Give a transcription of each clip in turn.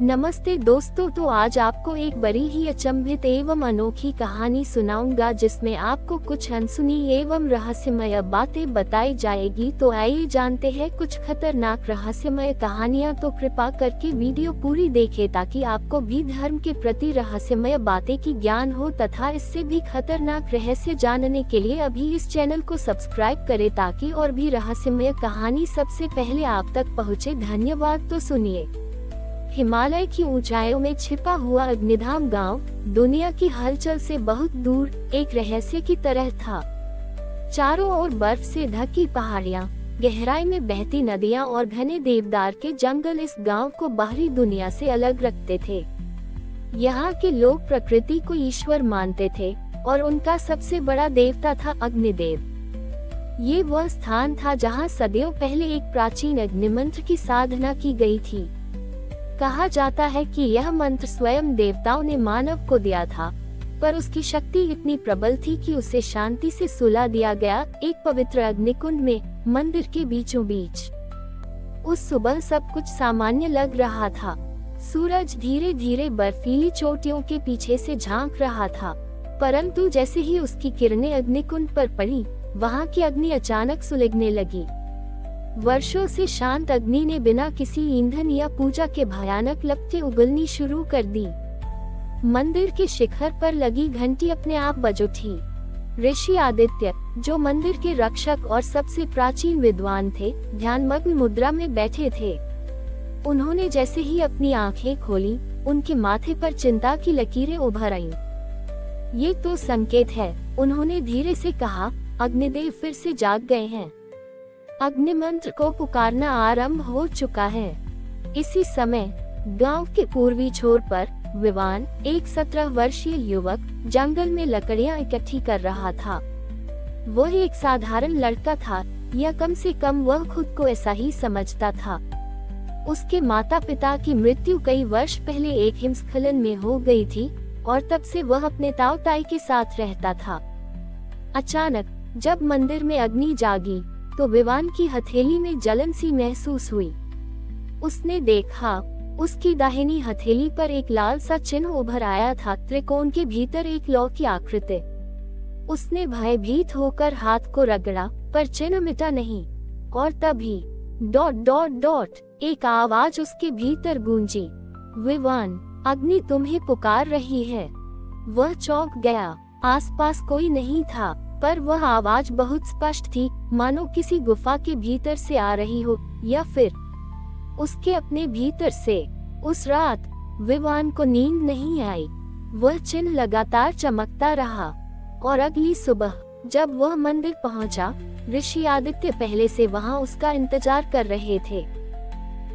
नमस्ते दोस्तों, तो आज आपको एक बड़ी ही अचंभित एवं अनोखी कहानी सुनाऊंगा जिसमें आपको कुछ अनसुनी एवं रहस्यमय बातें बताई जाएगी। तो आइए जानते हैं कुछ खतरनाक रहस्यमय कहानियां। तो कृपा करके वीडियो पूरी देखें ताकि आपको भी धर्म के प्रति रहस्यमय बातें की ज्ञान हो तथा इससे भी खतरनाक रहस्य जानने के लिए अभी इस चैनल को सब्सक्राइब करें ताकि और भी रहस्यमय कहानी सबसे पहले आप तक पहुँचे। धन्यवाद। तो सुनिए। हिमालय की ऊंचाइयों में छिपा हुआ अग्निधाम गांव दुनिया की हलचल से बहुत दूर एक रहस्य की तरह था। चारों ओर बर्फ से ढकी पहाड़ियां, गहराई में बहती नदियां और घने देवदार के जंगल इस गांव को बाहरी दुनिया से अलग रखते थे। यहाँ के लोग प्रकृति को ईश्वर मानते थे और उनका सबसे बड़ा देवता था अग्निदेव। ये वह स्थान था जहाँ सदियों पहले एक प्राचीन अग्निमंत्र की साधना की गई थी। कहा जाता है कि यह मंत्र स्वयं देवताओं ने मानव को दिया था, पर उसकी शक्ति इतनी प्रबल थी कि उसे शांति से सुला दिया गया एक पवित्र अग्निकुंड में मंदिर के बीचों बीच। उस सुबह सब कुछ सामान्य लग रहा था। सूरज धीरे धीरे बर्फीली चोटियों के पीछे से झांक रहा था, परंतु जैसे ही उसकी किरणें अग्निकुंड पर पड़ी, वहाँ की अग्नि अचानक सुलगने लगी। वर्षों से शांत अग्नि ने बिना किसी ईंधन या पूजा के भयानक लपटें उगलनी शुरू कर दी। मंदिर के शिखर पर लगी घंटी अपने आप बज उठी। ऋषि आदित्य, जो मंदिर के रक्षक और सबसे प्राचीन विद्वान थे, ध्यानमग्न मुद्रा में बैठे थे। उन्होंने जैसे ही अपनी आंखें खोली, उनके माथे पर चिंता की लकीरें उभर आईं। ये तो संकेत है, उन्होंने धीरे से कहा। अग्निदेव फिर से जाग गए हैं। अग्निमंत्र को पुकारना आरंभ हो चुका है। इसी समय गांव के पूर्वी छोर पर विवान, एक 17 वर्षीय युवक, जंगल में लकड़ियां इकट्ठी कर रहा था। वह एक साधारण लड़का था, या कम से कम वह खुद को ऐसा ही समझता था। उसके माता पिता की मृत्यु कई वर्ष पहले एक हिमस्खलन में हो गई थी और तब से वह अपने ताऊ ताई के साथ रहता था। अचानक जब मंदिर में अग्नि जागी तो विवान की हथेली में जलन सी महसूस हुई। उसने देखा, उसकी दाहिनी हथेली पर एक लाल सा चिन्ह उभर आया था, त्रिकोण के भीतर एक लौ की आकृति। उसने भयभीत होकर हाथ को रगड़ा, पर चिन्ह मिटा नहीं। और तभी डॉट डॉट डॉट एक आवाज उसके भीतर गूंजी। विवान, अग्नि तुम्हें पुकार रही है। वह चौंक गया। आसपास कोई नहीं था, पर वह आवाज बहुत स्पष्ट थी, मानो किसी गुफा के भीतर से आ रही हो, या फिर उसके अपने भीतर से। उस रात विवान को नींद नहीं आई। वह चिन्ह लगातार चमकता रहा और अगली सुबह जब वह मंदिर पहुंचा, ऋषि आदित्य पहले से वहां उसका इंतजार कर रहे थे।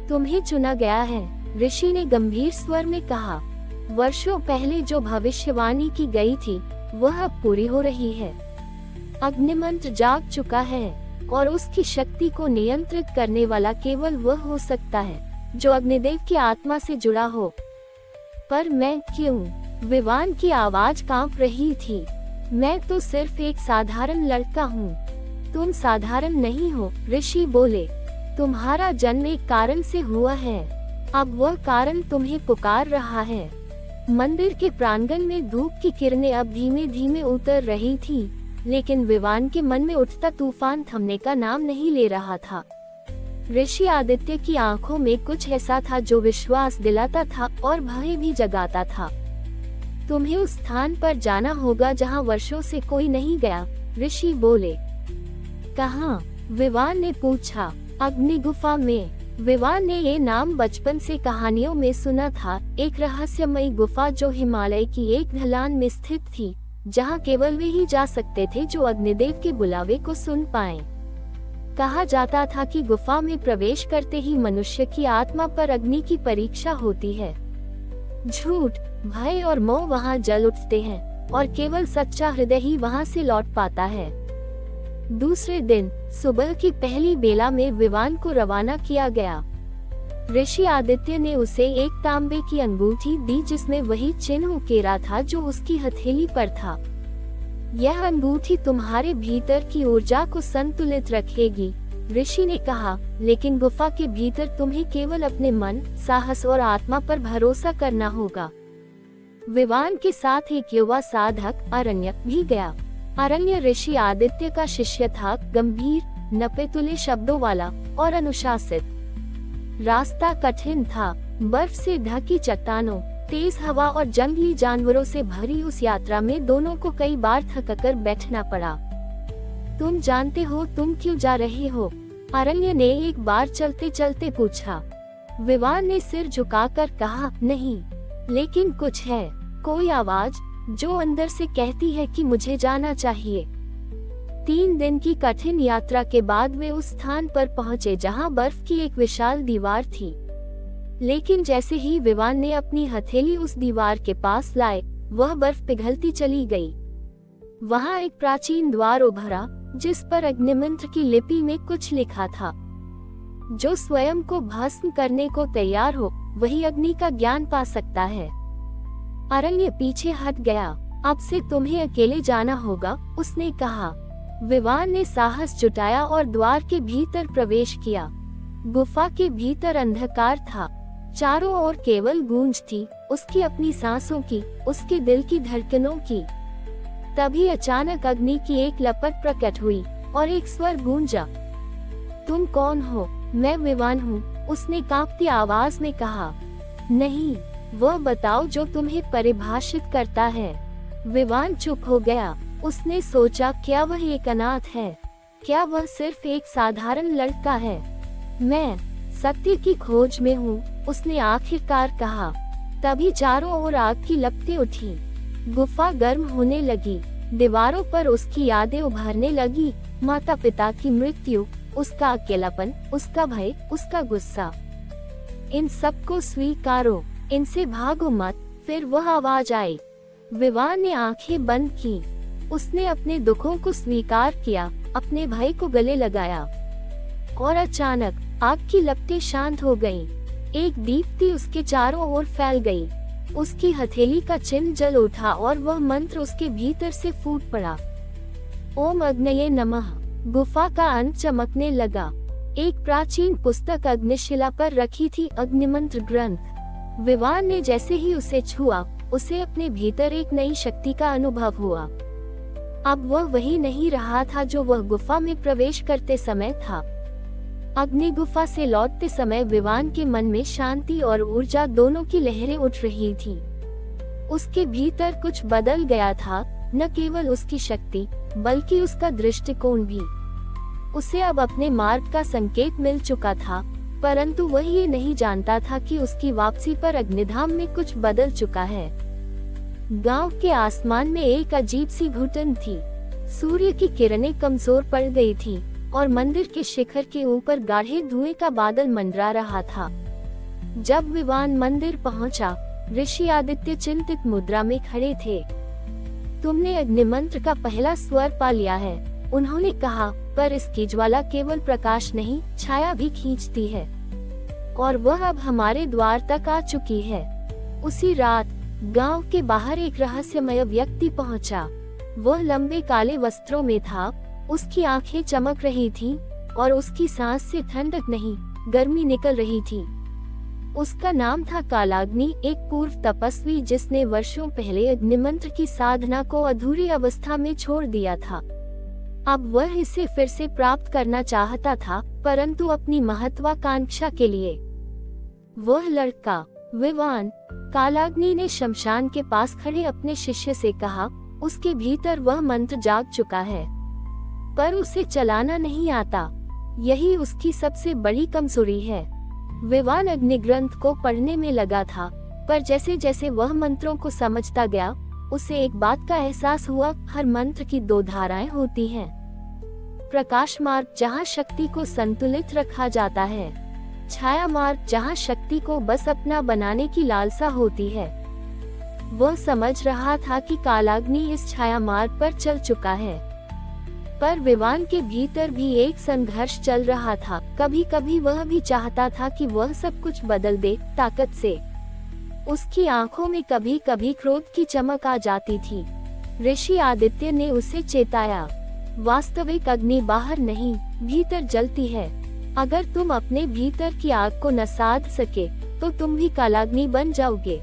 तुम्हें चुना गया है, ऋषि ने गंभीर स्वर में कहा। वर्षों पहले जो भविष्यवाणी की गई थी वह अब पूरी हो रही है। अग्निमंत्र जाग चुका है और उसकी शक्ति को नियंत्रित करने वाला केवल वह हो सकता है जो अग्निदेव की आत्मा से जुड़ा हो। पर मैं क्यों? विवान की आवाज कांप रही थी। मैं तो सिर्फ एक साधारण लड़का हूँ। तुम साधारण नहीं हो, ऋषि बोले। तुम्हारा जन्म एक कारण से हुआ है। अब वह कारण तुम्हें पुकार रहा है। मंदिर के प्रांगण में धूप की किरणें अब धीमे धीमे उतर रही थी, लेकिन विवान के मन में उठता तूफान थमने का नाम नहीं ले रहा था। ऋषि आदित्य की आंखों में कुछ ऐसा था जो विश्वास दिलाता था और भय भी जगाता था। तुम्हें उस स्थान पर जाना होगा जहां वर्षों से कोई नहीं गया, ऋषि बोले। कहां? विवान ने पूछा। अग्नि गुफा में। विवान ने ये नाम बचपन से कहानियों में सुना था, एक रहस्यमयी गुफा जो हिमालय की एक ढलान में स्थित थी, जहां केवल वे ही जा सकते थे जो अग्निदेव के बुलावे को सुन पाएं। कहा जाता था कि गुफा में प्रवेश करते ही मनुष्य की आत्मा पर अग्नि की परीक्षा होती है। झूठ, भय और मोह वहां जल उठते हैं और केवल सच्चा हृदय ही वहां से लौट पाता है। दूसरे दिन सुबह की पहली बेला में विवान को रवाना किया गया। ऋषि आदित्य ने उसे एक तांबे की अंगूठी दी जिसमें वही चिन्ह उकेरा था जो उसकी हथेली पर था। यह अंगूठी तुम्हारे भीतर की ऊर्जा को संतुलित रखेगी, ऋषि ने कहा, लेकिन गुफा के भीतर तुम्हें केवल अपने मन, साहस और आत्मा पर भरोसा करना होगा। विवान के साथ एक युवा साधक अरण्यक भी गया। अरण्य ऋषि आदित्य का शिष्य था, गंभीर, नपेतुले शब्दों वाला और अनुशासित। रास्ता कठिन था, बर्फ से ढकी चट्टानों, तेज हवा और जंगली जानवरों से भरी उस यात्रा में दोनों को कई बार थककर बैठना पड़ा। तुम जानते हो तुम क्यों जा रहे हो? अरण्य ने एक बार चलते चलते पूछा। विवान ने सिर झुकाकर कहा, नहीं, लेकिन कुछ है, कोई आवाज जो अंदर से कहती है कि मुझे जाना चाहिए। 3 दिन की कठिन यात्रा के बाद वे उस स्थान पर पहुंचे जहां बर्फ की एक विशाल दीवार थी। लेकिन जैसे ही विवान ने अपनी हथेली उस दीवार के पास लाए, वह बर्फ पिघलती चली गई। वहां एक प्राचीन द्वार उभरा, जिस पर अग्निमंत्र की लिपि में कुछ लिखा था। जो स्वयं को भस्म करने को तैयार हो, वही अग्नि का ज्ञान पा सकता है। अरण्य पीछे हट गया। अब से तुम्हें अकेले जाना होगा, उसने कहा। विवान ने साहस जुटाया और द्वार के भीतर प्रवेश किया। गुफा के भीतर अंधकार था, चारों ओर केवल गूंज थी, उसकी अपनी सांसों की, उसके दिल की धड़कनों की। तभी अचानक अग्नि की एक लपट प्रकट हुई और एक स्वर गूंजा। तुम कौन हो? मैं विवान हूँ, उसने कांपती आवाज में कहा। नहीं, वह बताओ जो तुम्हें परिभाषित करता है। विवान चुप हो गया। उसने सोचा, क्या वह एक अनाथ है? क्या वह सिर्फ एक साधारण लड़का है? मैं सत्य की खोज में हूँ, उसने आखिरकार कहा। तभी चारों ओर आग की लपटें उठी। गुफा गर्म होने लगी। दीवारों पर उसकी यादें उभरने लगी, माता पिता की मृत्यु, उसका अकेलापन, उसका भय, उसका गुस्सा। इन सबको स्वीकारो, इनसे भागो मत। फिर वह आवाज आई। विवान ने आंखें बंद की। उसने अपने दुखों को स्वीकार किया, अपने भय को गले लगाया। और अचानक आग की लपटें शांत हो गईं। एक दीप्ति उसके चारों ओर फैल गई। उसकी हथेली का चिन्ह जल उठा और वह मंत्र उसके भीतर से फूट पड़ा। ओम अग्नये नमः। गुफा का अंत चमकने लगा। एक प्राचीन पुस्तक अग्निशिला पर रखी थी, अग्निमंत्र ग्रंथ। विवान ने जैसे ही उसे छुआ, उसे अपने भीतर एक नई शक्ति का अनुभव हुआ। अब वह वही नहीं रहा था जो वह गुफा में प्रवेश करते समय था। अग्नि गुफा से लौटते समय विवान के मन में शांति और ऊर्जा दोनों की लहरें उठ रही थी। उसके भीतर कुछ बदल गया था, न केवल उसकी शक्ति, बल्कि उसका दृष्टिकोण भी। उसे अब अपने मार्ग का संकेत मिल चुका था, परंतु वह ये नहीं जानता था कि उसकी वापसी पर अग्निधाम में कुछ बदल चुका है। गांव के आसमान में एक अजीब सी घुटन थी। सूर्य की किरणें कमजोर पड़ गई थी और मंदिर के शिखर के ऊपर गाढ़े धुएं का बादल मंडरा रहा था। जब विवान मंदिर पहुंचा, ऋषि आदित्य चिंतित मुद्रा में खड़े थे। तुमने अग्निमंत्र का पहला स्वर पा लिया है, उन्होंने कहा, पर इसकी ज्वाला केवल प्रकाश नहीं, छाया भी खींचती है, और वह अब हमारे द्वार तक आ चुकी है। उसी रात गांव के बाहर एक रहस्यमय व्यक्ति पहुंचा। वह लंबे काले वस्त्रों में था, उसकी आंखें चमक रही थीं, और उसकी सांस से ठंडक नहीं, गर्मी निकल रही थी। उसका नाम था कालाग्नि, एक पूर्व तपस्वी जिसने वर्षों पहले अग्निमंत्र की साधना को अधूरी अवस्था में छोड़ दिया था। अब वह इसे फिर से प्राप्त करना चाहता था, परंतु अपनी महत्वाकांक्षा के लिए। वह लड़का विवान। कालाग्नि ने शमशान के पास खड़े अपने शिष्य से कहा, उसके भीतर वह मंत्र जाग चुका है, पर उसे चलाना नहीं आता। यही उसकी सबसे बड़ी कमजोरी है। विवान अग्निग्रंथ को पढ़ने में लगा था, पर जैसे जैसे वह मंत्रों को समझता गया, उसे एक बात का एहसास हुआ, हर मंत्र की 2 धाराएं होती हैं। प्रकाश मार्ग जहाँ शक्ति को संतुलित रखा जाता है, छाया मार्ग जहाँ शक्ति को बस अपना बनाने की लालसा होती है। वह समझ रहा था कि कालाग्नि इस छाया मार्ग पर चल चुका है, पर विवान के भीतर भी एक संघर्ष चल रहा था। कभी कभी वह भी चाहता था कि वह सब कुछ बदल दे, ताकत से। उसकी आंखों में कभी कभी क्रोध की चमक आ जाती थी। ऋषि आदित्य ने उसे चेताया, वास्तविक अग्नि बाहर नहीं, भीतर जलती है। अगर तुम अपने भीतर की आग को न साध सके तो तुम भी कालाग्नि बन जाओगे।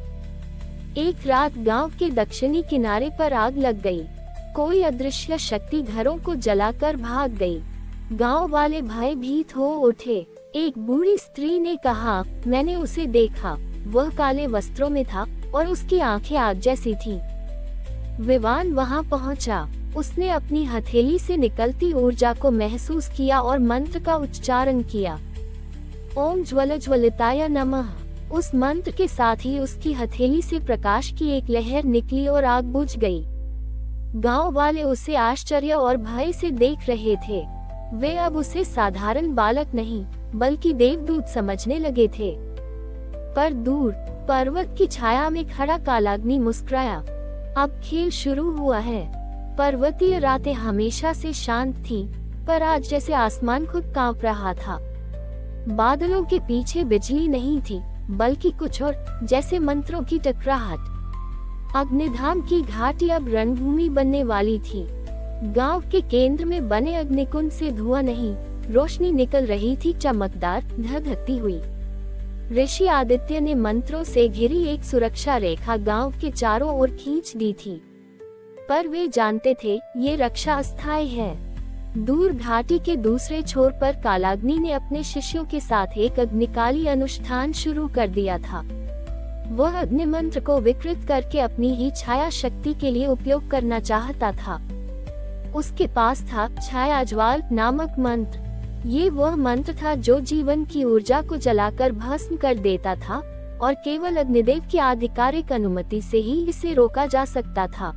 एक रात गांव के दक्षिणी किनारे पर आग लग गई। कोई अदृश्य शक्ति घरों को जलाकर भाग गई। गांव वाले भयभीत हो उठे। एक बूढ़ी स्त्री ने कहा, मैंने उसे देखा, वह काले वस्त्रों में था और उसकी आंखें आग जैसी थीं। विवान वहां पहुंचा। उसने अपनी हथेली से निकलती ऊर्जा को महसूस किया और मंत्र का उच्चारण किया। ओम ज्वलज्वलिताय नमः। उस मंत्र के साथ ही उसकी हथेली से प्रकाश की एक लहर निकली और आग बुझ गई। गांव वाले उसे आश्चर्य और भय से देख रहे थे। वे अब उसे साधारण बालक नहीं बल्कि देवदूत समझने लगे थे। पर दूर पर्वत की छाया में खड़ा कालाग्नि मुस्कुराया। अब खेल शुरू हुआ है। पर्वतीय रातें हमेशा से शांत थीं, पर आज जैसे आसमान खुद कांप रहा था। बादलों के पीछे बिजली नहीं थी, बल्कि कुछ और, जैसे मंत्रों की टकराहट। अग्निधाम की घाटी अब रणभूमि बनने वाली थी। गांव के केंद्र में बने अग्निकुंड से धुआं नहीं, रोशनी निकल रही थी, चमकदार, धधकती हुई। ऋषि आदित्य ने मंत्रों से घिरी एक सुरक्षा रेखा गांव के चारों ओर खींच दी थी, पर वे जानते थे ये रक्षा अस्थायी है। दूर घाटी के दूसरे छोर पर कालाग्नि ने अपने शिष्यों के साथ एक अग्निकाली अनुष्ठान शुरू कर दिया था। वह अग्नि मंत्र को विकृत करके अपनी ही छाया शक्ति के लिए उपयोग करना चाहता था। उसके पास था छायाज्वाल नामक मंत्र। ये वह मंत्र था जो जीवन की ऊर्जा को जलाकर भस्म कर देता था और केवल अग्निदेव की आधिकारिक अनुमति से ही इसे रोका जा सकता था।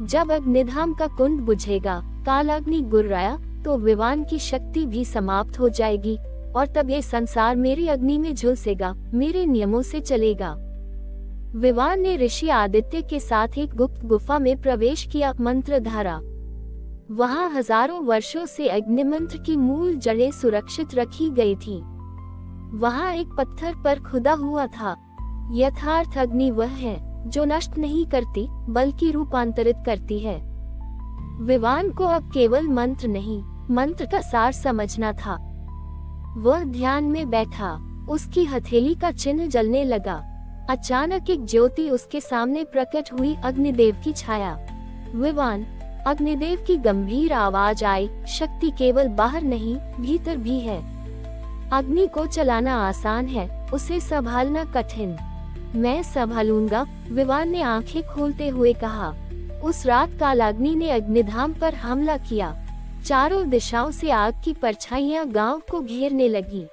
जब अग्निधाम का कुंड बुझेगा, कालाग्नि गुर्राया, तो विवान की शक्ति भी समाप्त हो जाएगी और तब ये संसार मेरी अग्नि में झुलसेगा, मेरे नियमों से चलेगा। विवान ने ऋषि आदित्य के साथ एक गुप्त गुफा में प्रवेश किया। मंत्र धारा। वहां हजारों वर्षों से अग्निमंत्र की मूल जड़ें सुरक्षित रखी गई थीं। वहां एक पत्थर पर खुदा हुआ था, यथार्थ अग्नि वह है जो नष्ट नहीं करती बल्कि रूपांतरित करती है। विवान को अब केवल मंत्र नहीं, मंत्र का सार समझना था। वह ध्यान में बैठा। उसकी हथेली का चिन्ह जलने लगा। अचानक एक ज्योति उसके सामने प्रकट हुई, अग्निदेव की छाया। विवान, अग्निदेव की गंभीर आवाज आई, शक्ति केवल बाहर नहीं, भीतर भी है। अग्नि को चलाना आसान है, उसे संभालना कठिन। मैं संभालूंगा, विवान ने आंखें खोलते हुए कहा। उस रात कालाग्नि ने अग्निधाम पर हमला किया। चारों दिशाओं से आग की परछाइयां गांव को घेरने लगी।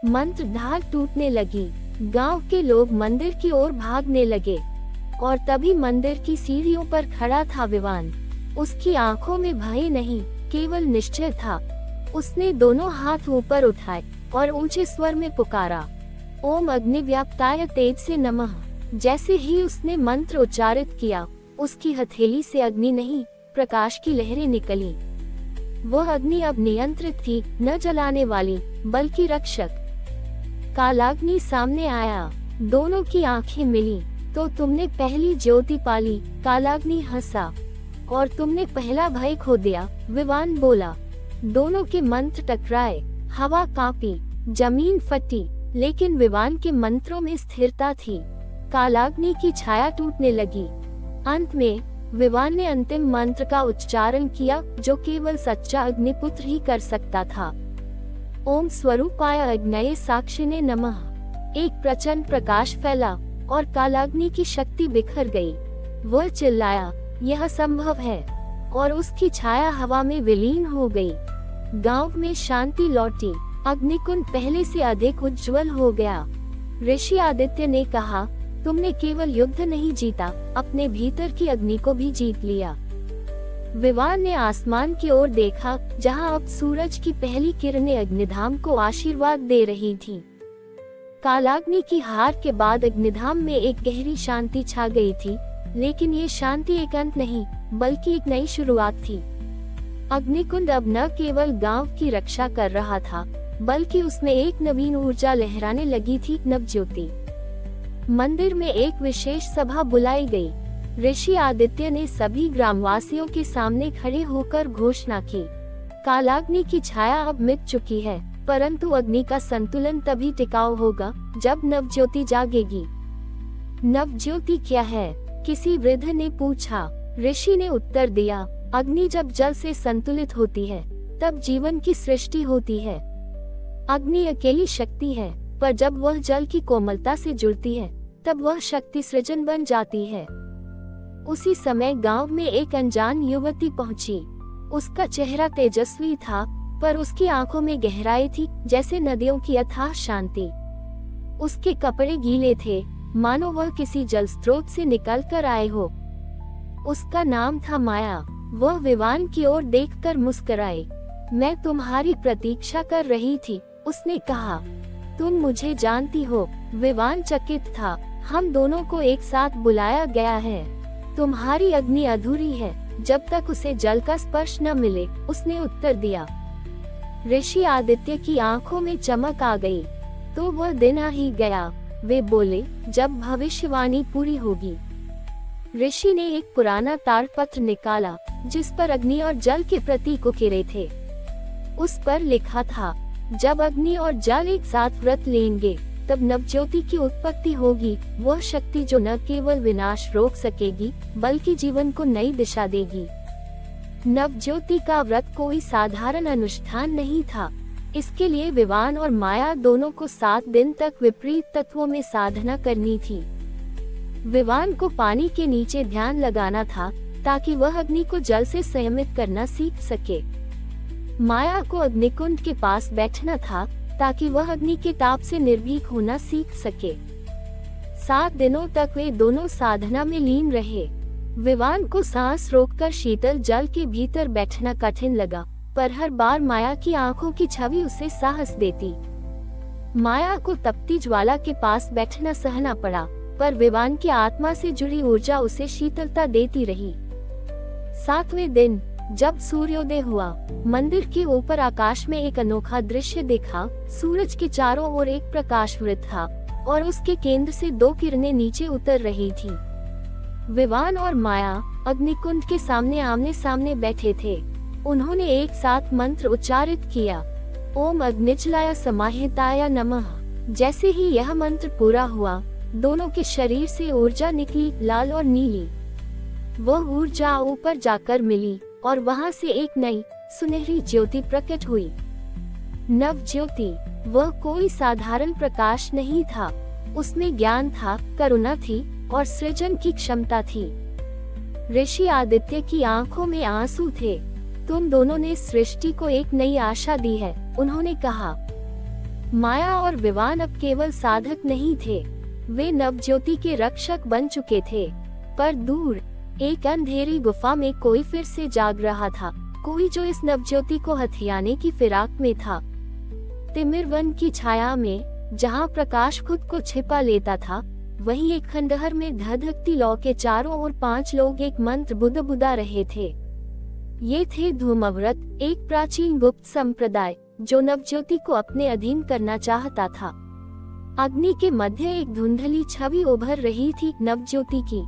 मंत्र धार टूटने लगी। गांव के लोग मंदिर की ओर भागने लगे और तभी मंदिर की सीढ़ियों पर खड़ा था विवान। उसकी आंखों में भय नहीं, केवल निश्चय था। उसने दोनों हाथ ऊपर उठाए और ऊंचे स्वर में पुकारा, ओम अग्निव्याप्ताय तेज से नमः। जैसे ही उसने मंत्र उच्चारित किया, उसकी हथेली से अग्नि नहीं, प्रकाश की लहरें निकली। वह अग्नि अब नियंत्रित थी, न जलाने वाली बल्कि रक्षक। कालाग्नि सामने आया। दोनों की आंखें मिली। तो तुमने पहली ज्योति पाली, कालाग्नि हंसा। और तुमने पहला भय खो दिया, विवान बोला। दोनों के मंत्र टकराए, हवा कांपी, जमीन फटी, लेकिन विवान के मंत्रों में स्थिरता थी। कालाग्नि की छाया टूटने लगी। अंत में विवान ने अंतिम मंत्र का उच्चारण किया, जो केवल सच्चा अग्निपुत्र ही कर सकता था। ओम स्वरूपाय अग्नये साक्षिणे नमः। एक प्रचंड प्रकाश फैला और कालाग्नि की शक्ति बिखर गई। वह चिल्लाया, यह संभव है, और उसकी छाया हवा में विलीन हो गई। गांव में शांति लौटी। अग्निकुंड पहले से अधिक उज्जवल हो गया। ऋषि आदित्य ने कहा, तुमने केवल युद्ध नहीं जीता, अपने भीतर की अग्नि को भी जीत लिया। विवान ने आसमान की ओर देखा, जहां अब सूरज की पहली किरणें अग्निधाम को आशीर्वाद दे रही थीं। कालाग्नि की हार के बाद अग्निधाम में एक गहरी शांति छा गई थी, लेकिन ये शांति एक अंत नहीं, बल्कि एक नई शुरुआत थी। अग्निकुंड अब न केवल गांव की रक्षा कर रहा था, बल्कि उसमें एक नवीन ऊर्जा लहराने लगी थी, नवज्योति। मंदिर में एक विशेष सभा बुलाई गई। ऋषि आदित्य ने सभी ग्रामवासियों के सामने खड़े होकर घोषणा की, कालाग्नि की छाया अब मिट चुकी है, परंतु अग्नि का संतुलन तभी टिकाऊ होगा जब नवज्योति जागेगी। नवज्योति क्या है? किसी वृद्ध ने पूछा। ऋषि ने उत्तर दिया, अग्नि जब जल से संतुलित होती है तब जीवन की सृष्टि होती है। अग्नि अकेली शक्ति है, पर जब वह जल की कोमलता से जुड़ती है तब वह शक्ति सृजन बन जाती है। उसी समय गांव में एक अनजान युवती पहुंची। उसका चेहरा तेजस्वी था, पर उसकी आंखों में गहराई थी, जैसे नदियों की अथाह शांति। उसके कपड़े गीले थे, मानो वह किसी जल स्रोत से निकल कर आए हो। उसका नाम था माया। वह विवान की ओर देखकर मुस्कुराई। मैं तुम्हारी प्रतीक्षा कर रही थी, उसने कहा। तुम मुझे जानती हो? विवान चकित था। हम दोनों को एक साथ बुलाया गया है। तुम्हारी अग्नि अधूरी है जब तक उसे जल का स्पर्श न मिले, उसने उत्तर दिया। ऋषि आदित्य की आंखों में चमक आ गई। तो वह दिन आ ही गया। वे बोले, जब भविष्यवाणी पूरी होगी। ऋषि ने एक पुराना ताड़पत्र निकाला जिस पर अग्नि और जल के प्रतीक उकेरे थे। उस पर लिखा था, जब अग्नि और जल एक साथ व्रत लेंगे तब नवज्योति की उत्पत्ति होगी, वह शक्ति जो न केवल विनाश रोक सकेगी बल्कि जीवन को नई दिशा देगी। नवज्योति का व्रत कोई साधारण अनुष्ठान नहीं था। इसके लिए विवान और माया दोनों को 7 दिन तक विपरीत तत्वों में साधना करनी थी। विवान को पानी के नीचे ध्यान लगाना था ताकि वह अग्नि को जल से संयमित करना सीख सके। माया को अग्निकुंड के पास बैठना था ताकि वह अग्नि के ताप से निर्भीक होना सीख सके। 7 दिनों तक वे दोनों साधना में लीन रहे। विवान को सांस रोककर शीतल जल के भीतर बैठना कठिन लगा, पर हर बार माया की आंखों की छवि उसे साहस देती। माया को तपती ज्वाला के पास बैठना सहना पड़ा, पर विवान की आत्मा से जुड़ी ऊर्जा उसे शीतलता देती रही। 7वें दिन जब सूर्योदय हुआ, मंदिर के ऊपर आकाश में एक अनोखा दृश्य देखा। सूरज के चारों ओर एक प्रकाश वृत्त था और उसके केंद्र से 2 किरणें नीचे उतर रही थी। विवान और माया अग्निकुंड के सामने आमने सामने बैठे थे। उन्होंने एक साथ मंत्र उच्चारित किया, ओम अग्निज्लाय समाहिताय नमः। जैसे ही यह मंत्र पूरा हुआ, दोनों के शरीर से ऊर्जा निकली, लाल और नीली। वह ऊर्जा ऊपर जाकर मिली और वहां से एक नई सुनहरी ज्योति प्रकट हुई। नव ज्योति वह कोई साधारण प्रकाश नहीं था। उसमें ज्ञान था, करुणा थी और सृजन की क्षमता थी। ऋषि आदित्य की आंखों में आंसू थे। तुम दोनों ने सृष्टि को एक नई आशा दी है, उन्होंने कहा। माया और विवान अब केवल साधक नहीं थे, वे नवज्योति के रक्षक बन चुके थे। पर दूर एक अंधेरी गुफा में कोई फिर से जाग रहा था, कोई जो इस नवज्योति को हथियाने की फिराक में था। तिमिर वन की छाया में, जहाँ प्रकाश खुद को छिपा लेता था, वहीं एक खंडहर में धधकती लौ के चारों ओर 5 लोग एक मंत्र बुदबुदा रहे थे। ये थे धूमव्रत, एक प्राचीन गुप्त संप्रदाय जो नवज्योति को अपने अधीन करना चाहता था। अग्नि के मध्य एक धुंधली छवि उभर रही थी नवज्योति की।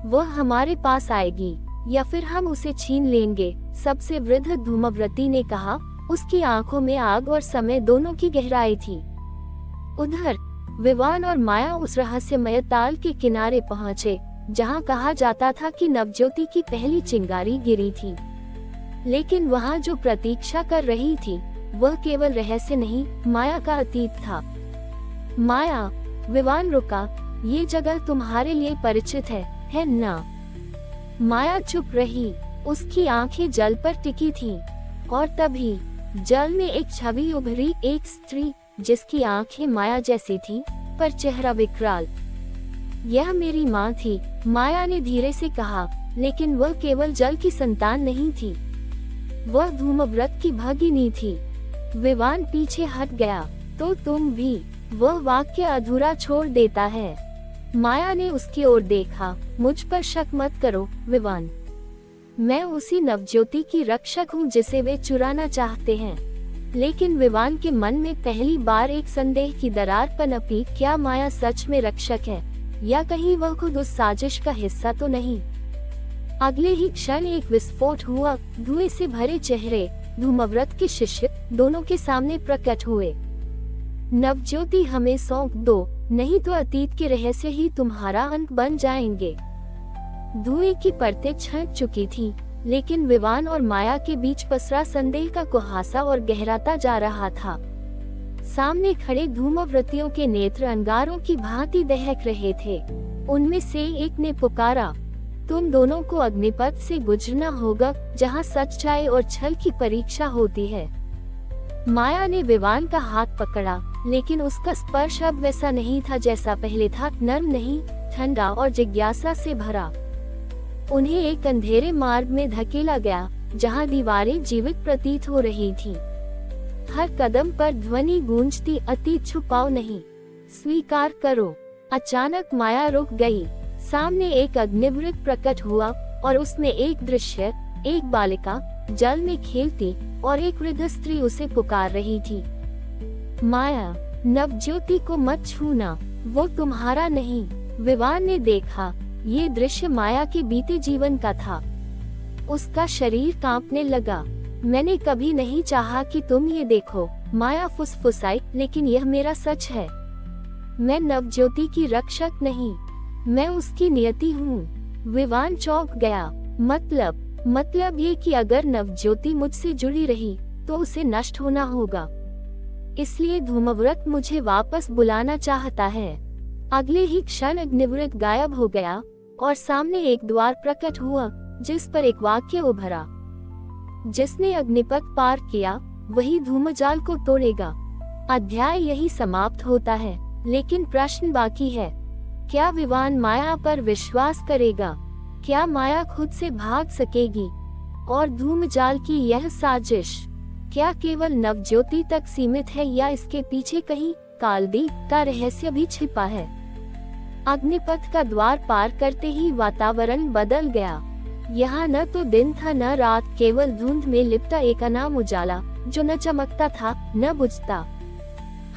वह हमारे पास आएगी या फिर हम उसे छीन लेंगे, सबसे वृद्ध धूमव्रती ने कहा। उसकी आंखों में आग और समय दोनों की गहराई थी। उधर विवान और माया उस रहस्यमय ताल के किनारे पहुंचे जहां कहा जाता था कि नवज्योति की पहली चिंगारी गिरी थी। लेकिन वहां जो प्रतीक्षा कर रही थी वह केवल रहस्य नहीं, माया का अतीत था। माया, विवान रुका, ये जगह तुम्हारे लिए परिचित है ना? माया चुप रही, उसकी आंखें जल पर टिकी थीं। और तभी जल में एक छवि उभरी, एक स्त्री जिसकी आंखें माया जैसी थीं, पर चेहरा विकराल। यह मेरी माँ थी, माया ने धीरे से कहा, लेकिन वह केवल जल की संतान नहीं थी, वह धूमव्रत की भगिनी थी। विवान पीछे हट गया। तो तुम भी? वह वाक्य अधूरा छोड़ देता है। माया ने उसकी ओर देखा। मुझ पर शक मत करो विवान, मैं उसी नवज्योति की रक्षक हूँ जिसे वे चुराना चाहते हैं। लेकिन विवान के मन में पहली बार एक संदेह की दरार पनपी, क्या माया सच में रक्षक है या कहीं वह खुद उस साजिश का हिस्सा तो नहीं? अगले ही क्षण एक विस्फोट हुआ, धुएं से भरे चेहरे, धूमव्रत के शिष्य दोनों के सामने प्रकट हुए। नवज्योति हमें सौंप दो, नहीं तो अतीत के रहस्य ही तुम्हारा अंत बन जाएंगे। धुएं की परतें छंट चुकी थी, लेकिन विवान और माया के बीच पसरा संदेह का कुहासा और गहराता जा रहा था। सामने खड़े धूमव्रतियों के नेत्र अंगारों की भांति दहक रहे थे। उनमें से एक ने पुकारा, तुम दोनों को अग्निपथ से गुजरना होगा, जहाँ सच्चाई और छल की परीक्षा होती है। माया ने विवान का हाथ पकड़ा, लेकिन उसका स्पर्श अब वैसा नहीं था जैसा पहले था, नर्म नहीं, ठंडा और जिज्ञासा से भरा। उन्हें एक अंधेरे मार्ग में धकेला गया, जहाँ दीवारें जीवित प्रतीत हो रही थी। हर कदम पर ध्वनि गूंजती, अतीत छुपाओ नहीं, स्वीकार करो। अचानक माया रुक गई। सामने एक अग्निवृत प्रकट हुआ और उसमें एक दृश्य, एक बालिका जल में खेलती और एक वृद्ध स्त्री उसे पुकार रही थी। माया, नवज्योति को मत छूना, वो तुम्हारा नहीं। विवान ने देखा, ये दृश्य माया के बीते जीवन का था। उसका शरीर कांपने लगा। मैंने कभी नहीं चाहा कि तुम ये देखो, माया फुसफुसाई, लेकिन यह मेरा सच है। मैं नवज्योति की रक्षक नहीं, मैं उसकी नियति हूँ। विवान चौंक गया। मतलब ये कि अगर नवज्योति मुझसे जुड़ी रही तो उसे नष्ट होना होगा। इसलिए धूमव्रत मुझे वापस बुलाना चाहता है। अगले ही क्षण अग्निवृत गायब हो गया और सामने एक द्वार प्रकट हुआ, जिस पर एक वाक्य उभरा, जिसने अग्निपथ पार किया वही धूमजाल को तोड़ेगा। अध्याय यही समाप्त होता है, लेकिन प्रश्न बाकी है। क्या विवान माया पर विश्वास करेगा? क्या माया खुद से भाग सकेगी? और धूमजाल की यह साजिश क्या केवल नवज्योति तक सीमित है, या इसके पीछे कहीं कालदीप का रहस्य भी छिपा है? अग्निपथ का द्वार पार करते ही वातावरण बदल गया। यहाँ न तो दिन था न रात, केवल धुंध में लिपटा एक अनाम उजाला, जो न चमकता था न बुझता।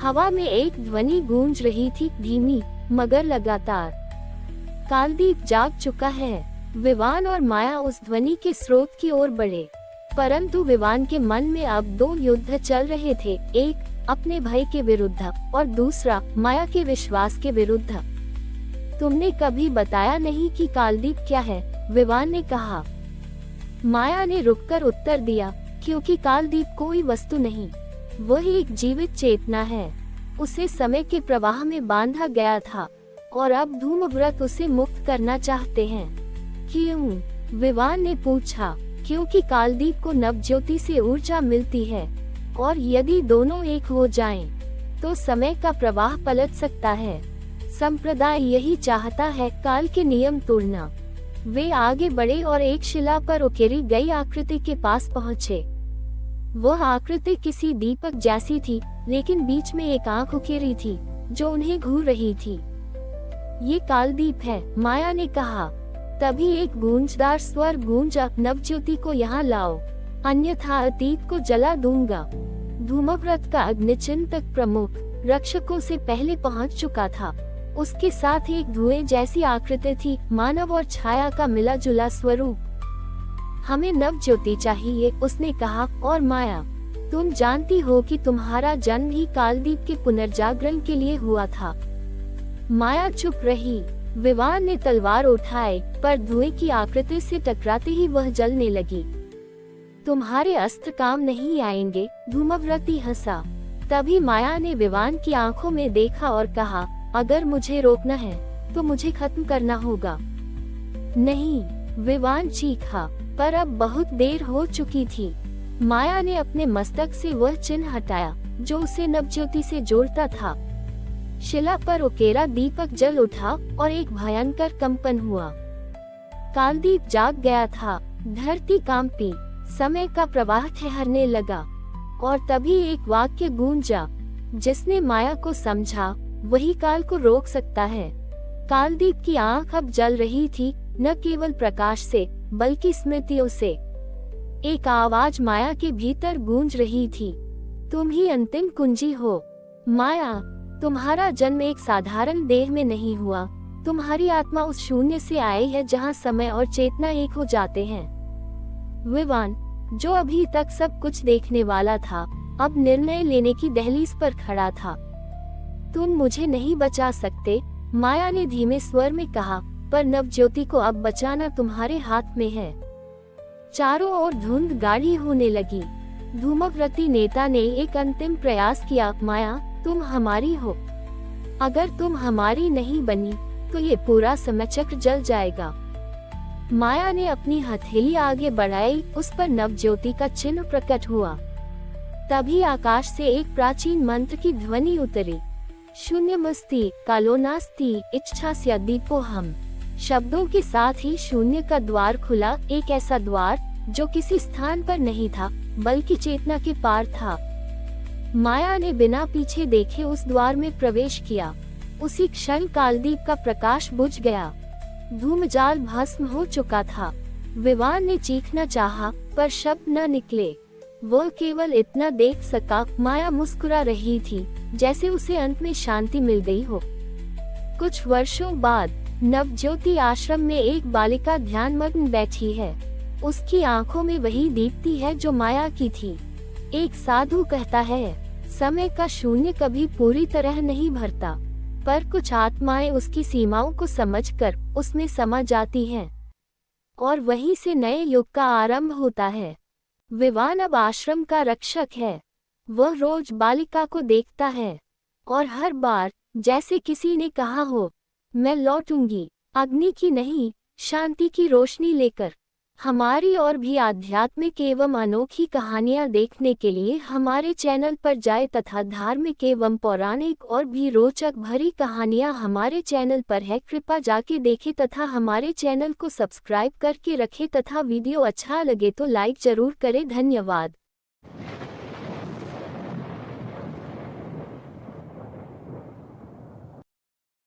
हवा में एक ध्वनि गूंज रही थी, धीमी मगर लगातार। कालदीप जाग चुका है। विवान और माया उस ध्वनि के स्रोत की ओर बढ़े, परंतु विवान के मन में अब दो युद्ध चल रहे थे, एक अपने भय के विरुद्ध और दूसरा माया के विश्वास के विरुद्ध। तुमने कभी बताया नहीं कि कालदीप क्या है? विवान ने कहा। माया ने रुककर उत्तर दिया, क्योंकि कालदीप कोई वस्तु नहीं, वह एक जीवित चेतना है। उसे समय के प्रवाह में बांधा गया था और अब धूमव्रत उसे मुक्त करना चाहते हैं। क्यों? विवान ने पूछा। क्योंकि कालदीप को नवज्योति से ऊर्जा मिलती है, और यदि दोनों एक हो जाएं, तो समय का प्रवाह पलट सकता है। संप्रदाय यही चाहता है, काल के नियम तोड़ना। वे आगे बढ़े और एक शिला पर उकेरी गई आकृति के पास पहुँचे। वह आकृति किसी दीपक जैसी थी, लेकिन बीच में एक आंख उकेरी थी, जो उन्हें घूर रही थी। ये कालदीप है, माया ने कहा। तभी एक गूंजदार स्वर गूंजा, नवज्योति को यहाँ लाओ, अन्यथा अतीत को जला दूंगा। धूमव्रत का अग्निचिंतक प्रमुख रक्षकों से पहले पहुँच चुका था। उसके साथ एक धुएं जैसी आकृति थी, मानव और छाया का मिला जुला स्वरूप। हमें नवज्योति चाहिए, उसने कहा। और माया, तुम जानती हो कि तुम्हारा जन्म ही कालदीप के पुनर्जागरण के लिए हुआ था। माया चुप रही। विवान ने तलवार उठाई, पर धुएं की आकृति से टकराते ही वह जलने लगी। तुम्हारे अस्त्र काम नहीं आएंगे, धूमव्रती हंसा। तभी माया ने विवान की आंखों में देखा और कहा, अगर मुझे रोकना है तो मुझे खत्म करना होगा। नहीं, विवान चीखा, पर अब बहुत देर हो चुकी थी। माया ने अपने मस्तक से वह चिन्ह हटाया जो उसे नवज्योति से जोड़ता था। शिला पर उकेरा दीपक जल उठा और एक भयंकर कंपन हुआ। कालदीप जाग गया था। धरती कांपी, समय का प्रवाह ठहरने लगा, और तभी एक वाक्य गूंजा, जिसने माया को समझा, वही काल को रोक सकता है। कालदीप की आंख अब जल रही थी, न केवल प्रकाश से बल्कि स्मृतियों से। एक आवाज माया के भीतर गूंज रही थी, तुम ही अंतिम कुंजी हो। माया, तुम्हारा जन्म एक साधारण देह में नहीं हुआ, तुम्हारी आत्मा उस शून्य से आई है जहां समय और चेतना एक हो जाते हैं। विवान, जो अभी तक सब कुछ देखने वाला था, अब निर्णय लेने की दहलीज पर खड़ा था। तुम मुझे नहीं बचा सकते, माया ने धीमे स्वर में कहा, पर नवज्योति को अब बचाना तुम्हारे हाथ में है। चारों ओर धुंध गाढ़ी होने लगी। धूमव्रती नेता ने एक अंतिम प्रयास किया, माया तुम हमारी हो। अगर तुम हमारी नहीं बनी तो ये पूरा समय चक्र जल जाएगा। माया ने अपनी हथेली आगे बढ़ाई, उस पर नवज्योति का चिन्ह प्रकट हुआ। तभी आकाश से एक प्राचीन मंत्र की ध्वनि उतरी, शून्यमस्ति कालोनास्ति इच्छास्य दीपोहम। शब्दों के साथ ही शून्य का द्वार खुला, एक ऐसा द्वार जो किसी स्थान पर नहीं था बल्कि चेतना के पार था। माया ने बिना पीछे देखे उस द्वार में प्रवेश किया। उसी क्षण कालदीप का प्रकाश बुझ गया। धूमजाल भस्म हो चुका था। विवान ने चीखना चाहा, पर शब्द न निकले। वो केवल इतना देख सका, माया मुस्कुरा रही थी, जैसे उसे अंत में शांति मिल गई हो। कुछ वर्षों बाद नवज्योति आश्रम में एक बालिका ध्यानमग्न बैठी है। उसकी आंखों में वही दीप्ति है जो माया की थी। एक साधु कहता है, समय का शून्य कभी पूरी तरह नहीं भरता, पर कुछ आत्माएं उसकी सीमाओं को समझकर उसमें समा जाती हैं, और वहीं से नए युग का आरंभ होता है। विवान अब आश्रम का रक्षक है। वह रोज बालिका को देखता है, और हर बार जैसे किसी ने कहा हो, मैं लौटूंगी, अग्नि की नहीं, शांति की रोशनी लेकर। हमारी और भी आध्यात्मिक एवं अनोखी कहानियां देखने के लिए हमारे चैनल पर जाएं तथा धार्मिक एवं पौराणिक और भी रोचक भरी कहानियां हमारे चैनल पर है। कृपया जाके देखें तथा हमारे चैनल को सब्सक्राइब करके रखें तथा वीडियो अच्छा लगे तो लाइक जरूर करें। धन्यवाद।